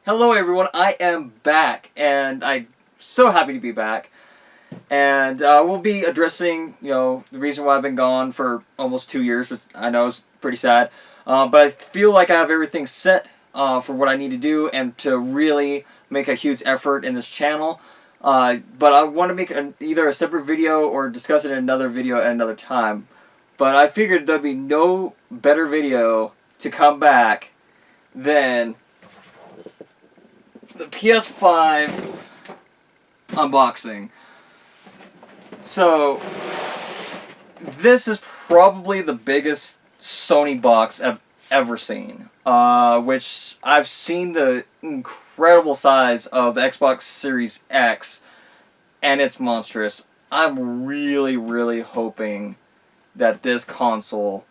Hello everyone, I am back, and I'm so happy to be back. And we'll be addressing, the reason why I've been gone for almost 2 years, which I know is pretty sad. But I feel like I have everything set for what I need to do and to really make a huge effort in this channel. But I want to make either a separate video or discuss it in another video at another time. But I figured there'd be no better video to come back than the PS5 unboxing. So, this is probably the biggest Sony box I've ever seen. Which I've seen the incredible size of the Xbox Series X, and it's monstrous. I'm really, really hoping that this console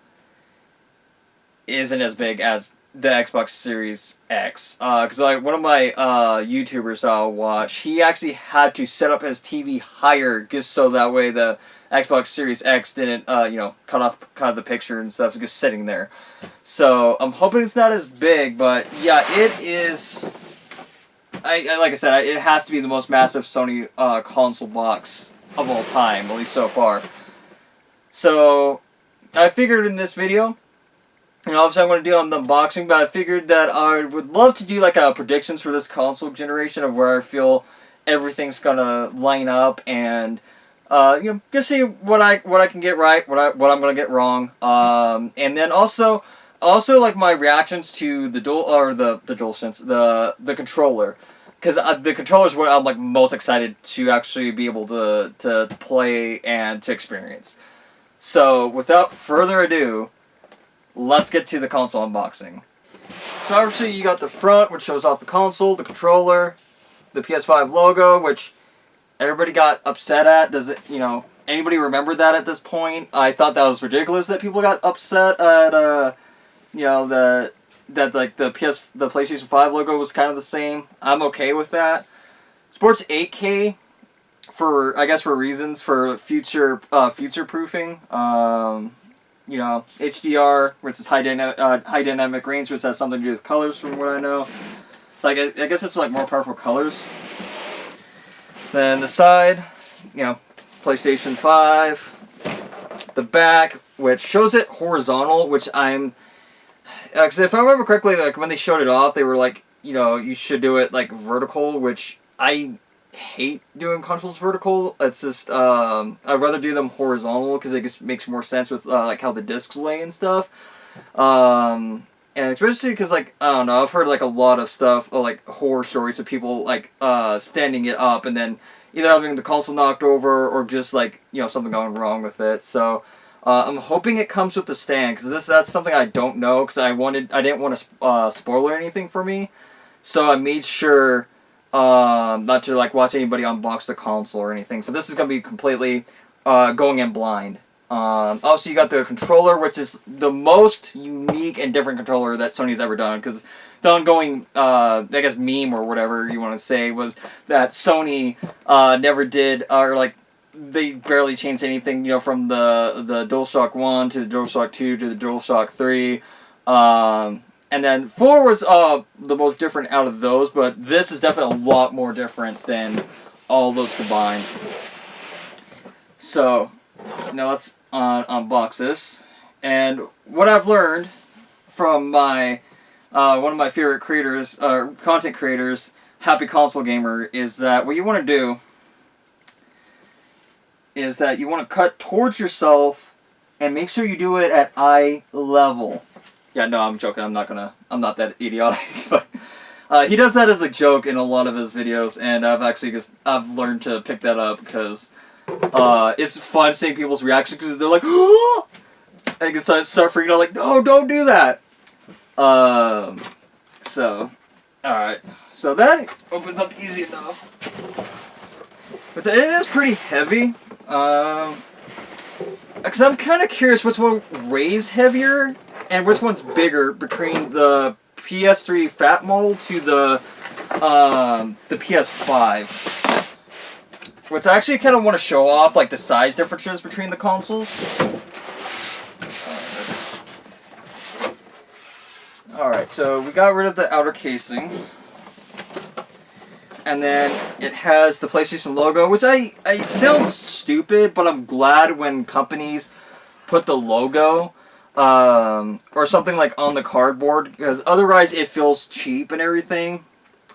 isn't as big as the Xbox Series X, because one of my YouTubers I'll watch, he actually had to set up his TV higher just so that way the Xbox Series X didn't cut off kind of the picture and stuff, just sitting there. So I'm hoping it's not as big, but yeah, it is. Like I said, it has to be the most massive Sony console box of all time, at least so far. So I figured in this video, obviously I'm going to do on the unboxing, but I figured that I would love to do like predictions for this console generation of where I feel everything's going to line up, and just see what I can get right, what I'm going to get wrong, and then also like my reactions to the DualSense, the controller, because the controller is what I'm like most excited to actually be able to play and to experience. So without further ado, let's get to the console unboxing. So obviously you got the front, which shows off the console, the controller, the PS5 logo, which everybody got upset at. Does it, anybody remember that at this point? I thought that was ridiculous that people got upset at, the PlayStation 5 logo was kind of the same. I'm okay with that. Sports 8K for reasons for future proofing. HDR, which is high dynamic range, which has something to do with colors from what I know. Like, I guess it's like more powerful colors. Then the side, PlayStation 5. The back, which shows it horizontal, which because if I remember correctly, like when they showed it off, they were like, you should do it like vertical, which I hate doing consoles vertical. It's just I'd rather do them horizontal because it just makes more sense with like how the discs lay and stuff. And especially because, like, I don't know, I've heard like a lot of stuff, like horror stories of people like standing it up and then either having the console knocked over or just like something going wrong with it. So I'm hoping it comes with the stand, because that's something I don't know, because I didn't want to spoil anything for me, so I made sure not to like watch anybody unbox the console or anything. So this is gonna be completely going in blind. Also, you got the controller, which is the most unique and different controller that Sony's ever done, because the ongoing, meme or whatever you want to say was that Sony never did, or like they barely changed anything, from the DualShock 1 to the DualShock 2 to the DualShock 3. And then 4 was the most different out of those, but this is definitely a lot more different than all those combined. So, now let's unbox this. And what I've learned from my one of my favorite creators, content creators, Happy Console Gamer, is that what you want to do is that you want to cut towards yourself and make sure you do it at eye level. Yeah, no, I'm joking. I'm not that idiotic. But he does that as a joke in a lot of his videos, and I've learned to pick that up because it's fun seeing people's reactions, because they're like, oh! And you start freaking out like, no, don't do that. So, alright. So that opens up easy enough. But it is pretty heavy. Because I'm kind of curious which one weighs heavier and which one's bigger between the PS3 fat model to the PS5. Which I actually kind of want to show off, like, the size differences between the consoles. Alright, so we got rid of the outer casing. And then it has the PlayStation logo, which it sounds stupid, but I'm glad when companies put the logo or something like on the cardboard, because otherwise it feels cheap and everything.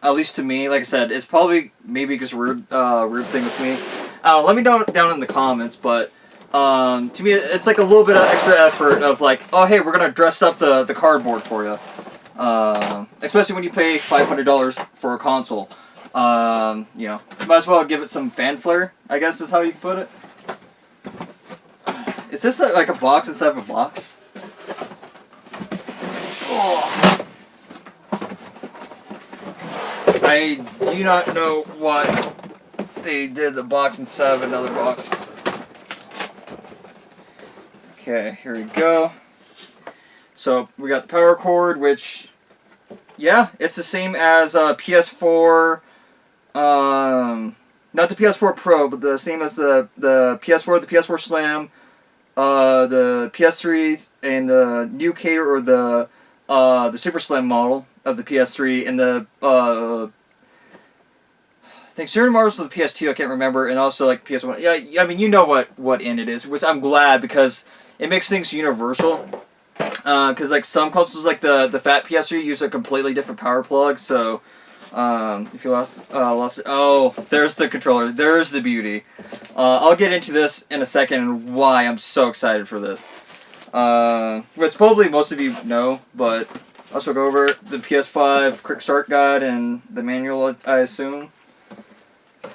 At least to me, like I said, it's probably maybe just a weird thing with me. Let me know down in the comments, but to me it's like a little bit of extra effort of like, oh hey, we're gonna dress up the cardboard for you, especially when you pay $500 for a console. You know, might as well give it some fanfare, I guess is how you put it. Is this like a box instead of a box? Oh. I do not know why they did the box instead of another box. Okay, here we go. So we got the power cord, which, yeah, it's the same as PS4. Not the PS4 Pro, but the same as the PS4, the PS4 Slim, the PS3, and the new K or the Super Slim model of the PS3, and the I think certain models of the PS2 I can't remember, and also like PS1. Yeah, I mean you know what in it is, which I'm glad because it makes things universal. Because like some consoles like the fat PS3 use a completely different power plug, so. If you lost it. Oh, there's the controller. There's the beauty. I'll get into this in a second and why I'm so excited for this. Which probably most of you know, but I'll also go over the PS5 quick start guide and the manual, I assume.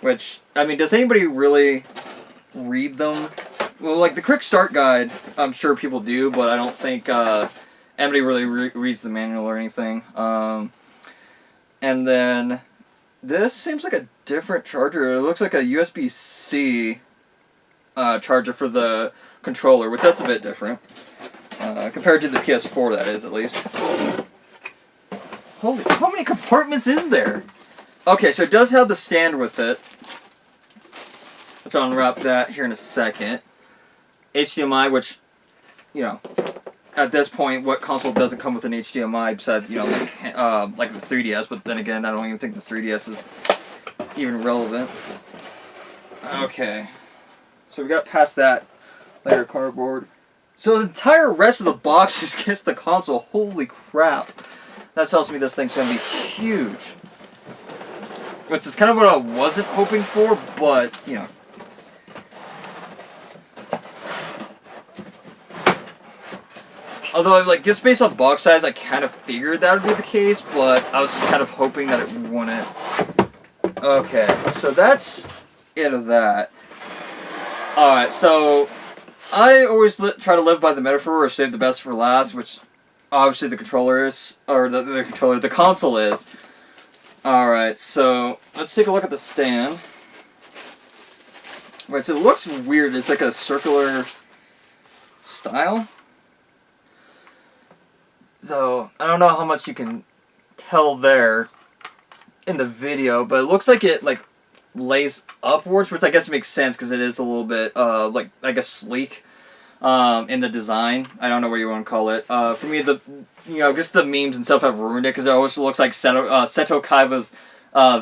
Which, I mean, does anybody really read them? Well, like the quick start guide, I'm sure people do, but I don't think anybody really reads the manual or anything. And then this seems like a different charger. It looks like a USB-C charger for the controller, which that's a bit different compared to the PS4, that is, at least. Holy, how many compartments is there? Okay, so it does have the stand with it. Let's unwrap that here in a second. HDMI, which, you know, at this point, what console doesn't come with an HDMI besides, you know, like the 3DS, but then again, I don't even think the 3DS is even relevant. Okay. So we got past that layer of cardboard. So the entire rest of the box just gets the console. Holy crap. That tells me this thing's going to be huge. Which is kind of what I wasn't hoping for, but, you know. Although, like, just based on box size, I kind of figured that would be the case, but I was just kind of hoping that it wouldn't. Okay, so that's it of that. Alright, so I always try to live by the metaphor of save the best for last, which obviously the controller is, or the console is. Alright, so let's take a look at the stand. Right, so it looks weird. It's like a circular style. So, I don't know how much you can tell there in the video, but it looks like it, like, lays upwards, which I guess makes sense because it is a little bit, like, I guess sleek in the design. I don't know what you want to call it. For me, you know, just the memes and stuff have ruined it because it always looks like Seto Kaiba's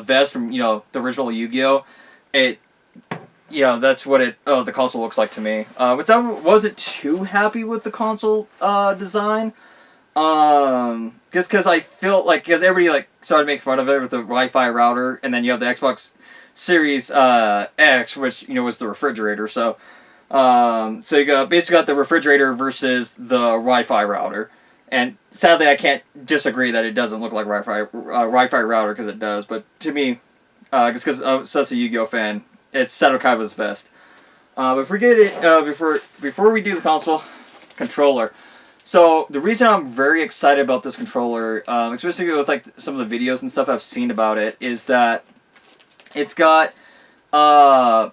vest from, you know, the original Yu-Gi-Oh! Yeah, that's what the console looks like to me. Which I wasn't too happy with the console design. Just because I feel like, because everybody like started making fun of it with the Wi-Fi router, and then you have the Xbox Series X, which, you know, was the refrigerator. So you basically got the refrigerator versus the Wi-Fi router. And sadly, I can't disagree that it doesn't look like Wi-Fi router, because it does. But to me, just because I'm such a Yu-Gi-Oh fan, it's Seto Kaiba's vest. But forget it. Before we do the console controller. So the reason I'm very excited about this controller, especially with like some of the videos and stuff I've seen about it, is that it's got I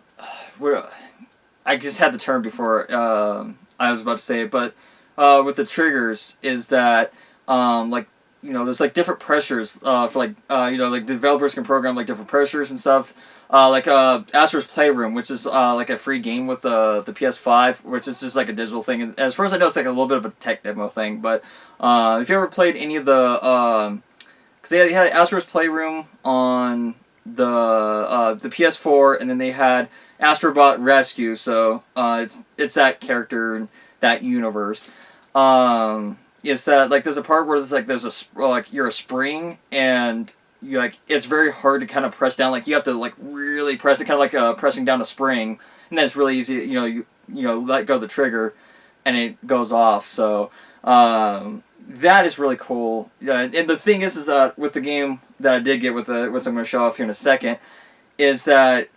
just had the term before I was about to say it, but with the triggers is that like, you know, there's like different pressures for like you know, like developers can program like different pressures and stuff. Like Astro's Playroom, which is like a free game with the PS5, which is just like a digital thing. And as far as I know, it's like a little bit of a tech demo thing. But if you ever played any of the, because they had Astro's Playroom on the PS4, and then they had Astrobot Rescue. So it's that character in that universe. Is that like there's a part where like you're a spring and you like it's very hard to kind of press down. Like you have to like really press it, kind of like pressing down a spring, and then it's really easy. You let go of the trigger, and it goes off. So that is really cool. And the thing is that with the game that I did get with which I'm going to show off here in a second, is that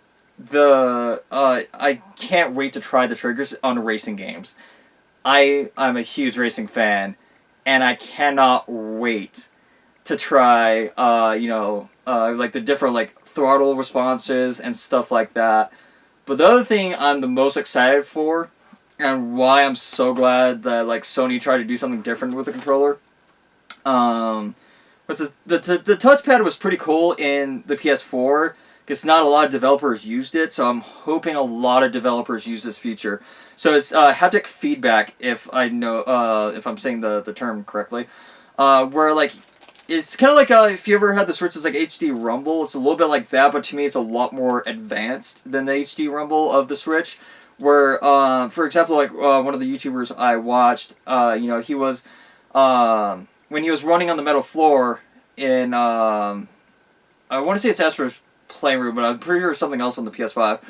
I can't wait to try the triggers on racing games. I'm a huge racing fan, and I cannot wait to try like the different like throttle responses and stuff like that. But the other thing I'm the most excited for, and why I'm so glad that like Sony tried to do something different with the controller, was the touchpad was pretty cool in the PS4. Because not a lot of developers used it, so I'm hoping a lot of developers use this feature. So it's haptic feedback, if if I'm saying the term correctly, where like it's kind of like if you ever had the Switch's like HD Rumble, it's a little bit like that, but to me it's a lot more advanced than the HD Rumble of the Switch. Where, for example, like one of the YouTubers I watched, he was when he was running on the metal floor in I want to say it's Astro's Playroom, but I'm pretty sure it's something else on the PS5.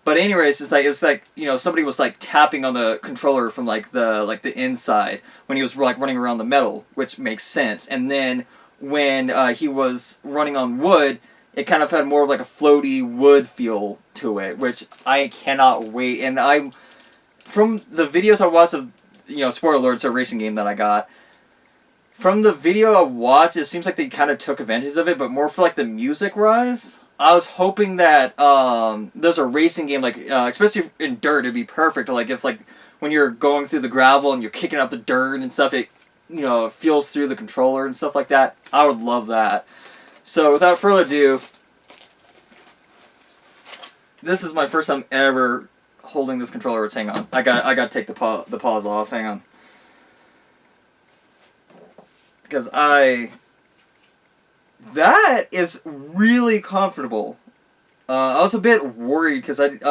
But anyways, it was like somebody was like tapping on the controller from like the inside when he was like running around the metal, which makes sense. And then when he was running on wood, it kind of had more of like a floaty wood feel to it, which I cannot wait. And from the videos I watched of spoiler alert, it's a racing game that I got. From the video I watched, it seems like they kind of took advantage of it, but more for like the music rise. I was hoping that there's a racing game, like especially in dirt, it'd be perfect. Like if like when you're going through the gravel and you're kicking up the dirt and stuff, it feels through the controller and stuff like that. I would love that. So without further ado, this is my first time ever holding this controller. Hang on, I got to take the pause off. Hang on, because that is really comfortable. I was a bit worried because it's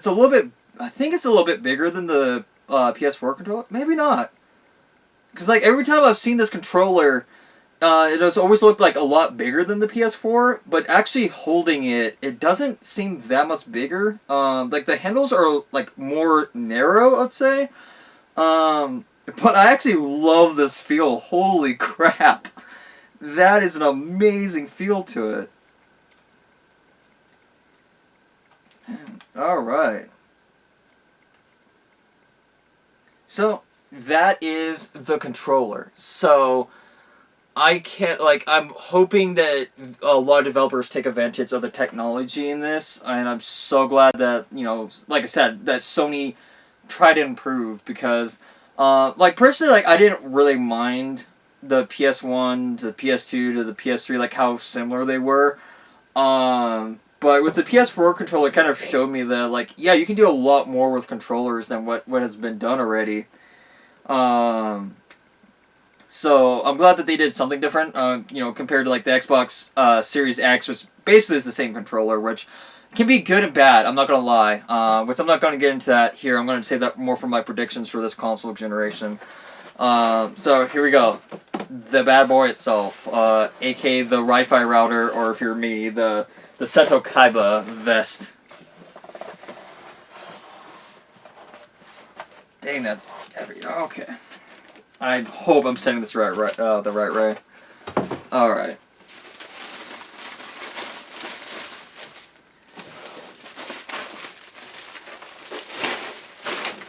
a little bit. I think it's a little bit bigger than the PS4 controller. Maybe not. Because like every time I've seen this controller, it has always looked like a lot bigger than the PS4. But actually holding it, it doesn't seem that much bigger. Like the handles are like more narrow, I'd say. But I actually love this feel. Holy crap. That is an amazing feel to it. Alright. So, that is the controller. So, I'm hoping that a lot of developers take advantage of the technology in this. And I'm so glad that, like I said, that Sony tried to improve. Because, personally, I didn't really mind the PS1 to the PS2 to the PS3, like how similar they were. But with the PS4 controller, it kind of showed me that, yeah, you can do a lot more with controllers than what has been done already. So I'm glad that they did something different, compared to the Xbox Series X, which basically is the same controller, which can be good and bad, I'm not going to lie. Which I'm not going to get into that here. I'm going to save that more for my predictions for this console generation. So here we go. The bad boy itself, aka the Wi-Fi router, or if you're me, the Seto Kaiba vest. Dang, that's heavy. Okay. I hope I'm saying this the right way. Alright.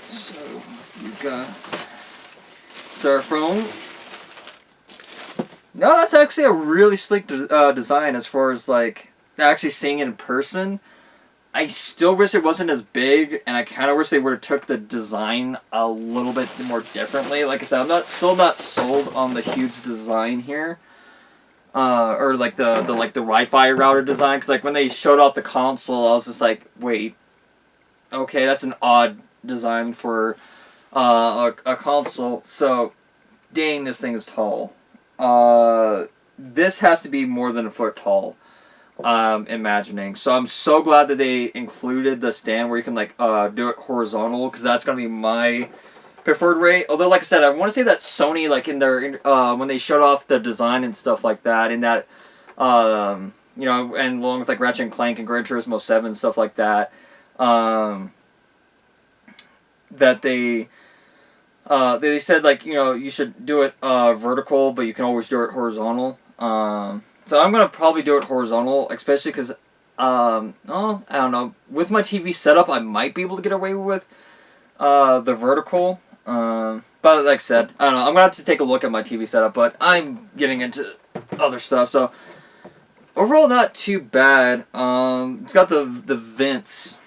So, you got Starphone. No, that's actually a really sleek design as far as actually seeing it in person. I still wish it wasn't as big, and I kind of wish they would have took the design a little bit more differently. Like I said, I'm still not sold on the huge design here, or the Wi-Fi router design. Because when they showed off the console, I was just like, wait, okay, that's an odd design for a console. So, dang, this thing is tall. This has to be more than a foot tall. I'm imagining. So I'm so glad that they included the stand where you can like do it horizontal, because that's gonna be my preferred way. Although, like I said, I want to say that Sony, like in their when they showed off the design and stuff like that, in that you know, and along with like Ratchet and Clank and Gran Turismo 7 and stuff like that, that they said like, you know, you should do it vertical, but you can always do it horizontal. So I'm gonna probably do it horizontal, especially because oh, I don't know, with my TV setup I might be able to get away with the vertical. But like I said, I don't know, I'm gonna have to take a look at my TV setup, but I'm getting into other stuff, so overall not too bad. It's got the vents.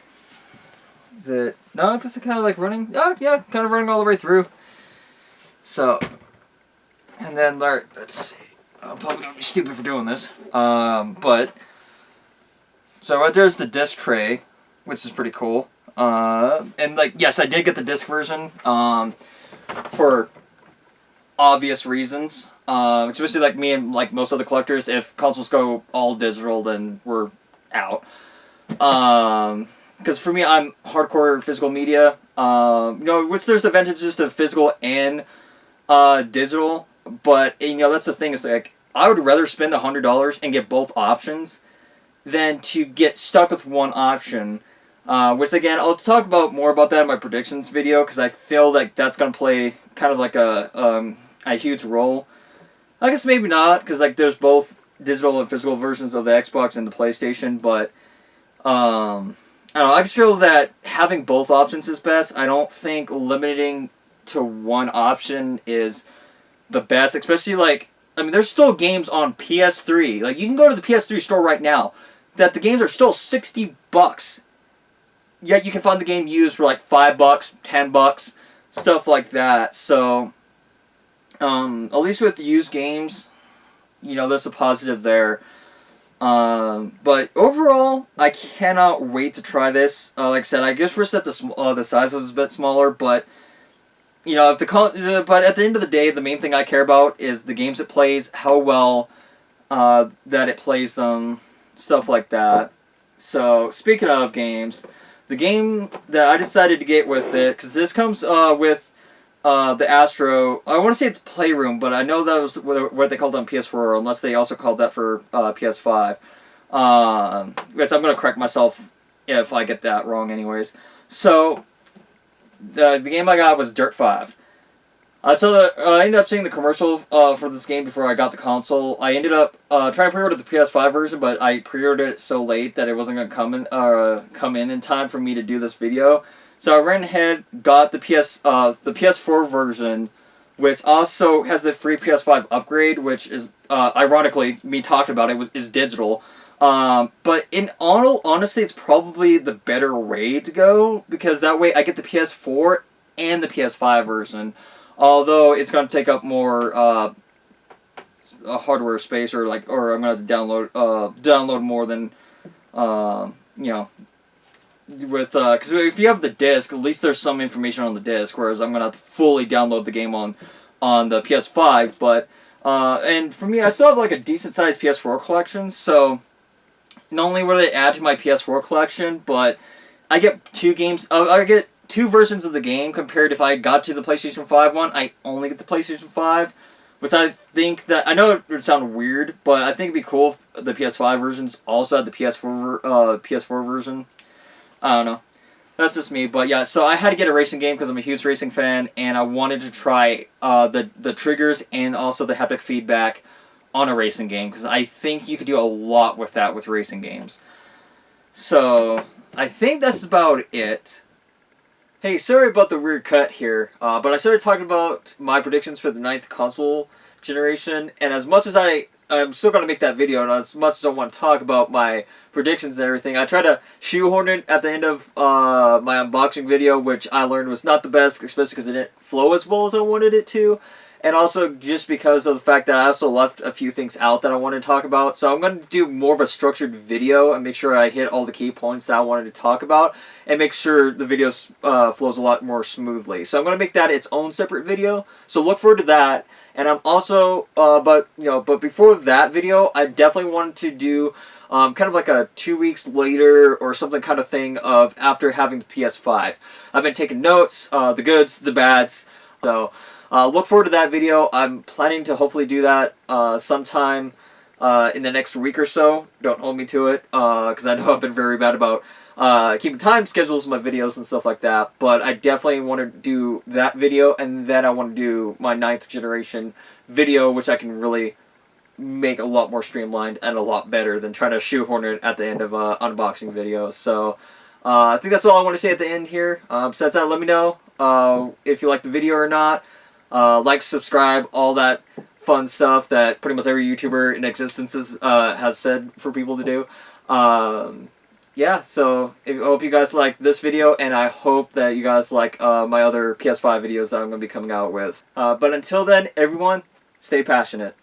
Is it? No, it's just kind of like running. Oh, yeah, kind of running all the way through. So, and then let's see. I'm probably gonna be stupid for doing this. But so right there's the disc tray, which is pretty cool. And like, yes, I did get the disc version. For obvious reasons. Especially like me and like most other collectors, if consoles go all digital, then we're out. Because for me, I'm hardcore physical media. You know, which there's advantages to physical and digital, but you know, that's the thing, is like I would rather spend $100 and get both options than to get stuck with one option. Which again, I'll talk about more about that in my predictions video, because I feel like that's gonna play kind of like a huge role. I guess maybe not, because like there's both digital and physical versions of the Xbox and the PlayStation, but I don't know, I just feel that having both options is best. I don't think limiting to one option is the best, especially like, I mean, there's still games on PS3. Like, you can go to the PS3 store right now that the games are still $60. Yet you can find the game used for like $5, $10, stuff like that. So, at least with used games, you know, there's a positive there. But overall, I cannot wait to try this. Like I said, I guess wish that the size was a bit smaller, but you know, if but at the end of the day, the main thing I care about is the games it plays, how well that it plays them, stuff like that. So speaking of games, the game that I decided to get with it, because this comes with the Astro, I want to say it's Playroom, but I know that was what they called it on PS4, unless they also called that for PS5. Which I'm going to correct myself if I get that wrong anyways. So, the game I got was Dirt 5. So I ended up seeing the commercial for this game before I got the console. I ended up trying to pre-order the PS5 version, but I pre-ordered it so late that it wasn't going to come in time for me to do this video. So I ran ahead, got the PS4 version, which also has the free PS5 upgrade, which is ironically, me talking about it, is digital. But in all honesty, it's probably the better way to go, because that way I get the PS4 and the PS5 version. Although it's going to take up more hardware space, or I'm going to have to download more than you know. With because if you have the disc, at least there's some information on the disc, whereas I'm gonna have to fully download the game on the PS5. But and for me, I still have like a decent sized PS4 collection, so not only will it add to my PS4 collection, but I get two games. I get two versions of the game, compared if I got to the PlayStation 5 one, I only get the PlayStation 5. Which I think that, I know it would sound weird, but I think it'd be cool if the PS5 versions also had the PS4 version. I don't know. That's just me. But yeah, so I had to get a racing game because I'm a huge racing fan, and I wanted to try the triggers and also the haptic feedback on a racing game, because I think you could do a lot with that with racing games. So I think that's about it. Hey, sorry about the weird cut here, but I started talking about my predictions for the 9th console generation, and as much as I'm still going to make that video, and as much as I want to talk about my predictions and everything, I try to shoehorn it at the end of my unboxing video, which I learned was not the best, especially because it didn't flow as well as I wanted it to. And also just because of the fact that I also left a few things out that I wanted to talk about. So I'm going to do more of a structured video and make sure I hit all the key points that I wanted to talk about. And make sure the video flows a lot more smoothly. So I'm going to make that its own separate video. So look forward to that. And I'm also, but before that video, I definitely wanted to do kind of like a 2 weeks later or something kind of thing of after having the PS5. I've been taking notes, the goods, the bads. So look forward to that video. I'm planning to hopefully do that sometime in the next week or so. Don't hold me to it because I know I've been very bad about keeping time schedules of my videos and stuff like that. But I definitely want to do that video, and then I want to do my 9th generation video, which I can really make a lot more streamlined and a lot better than trying to shoehorn it at the end of unboxing videos. So I think that's all I want to say at the end here. Besides that, let me know if you like the video or not. Like, subscribe, all that fun stuff that pretty much every YouTuber in existence has said for people to do. Yeah, so I hope you guys like this video, and I hope that you guys like my other PS5 videos that I'm going to be coming out with. But until then, everyone, stay passionate.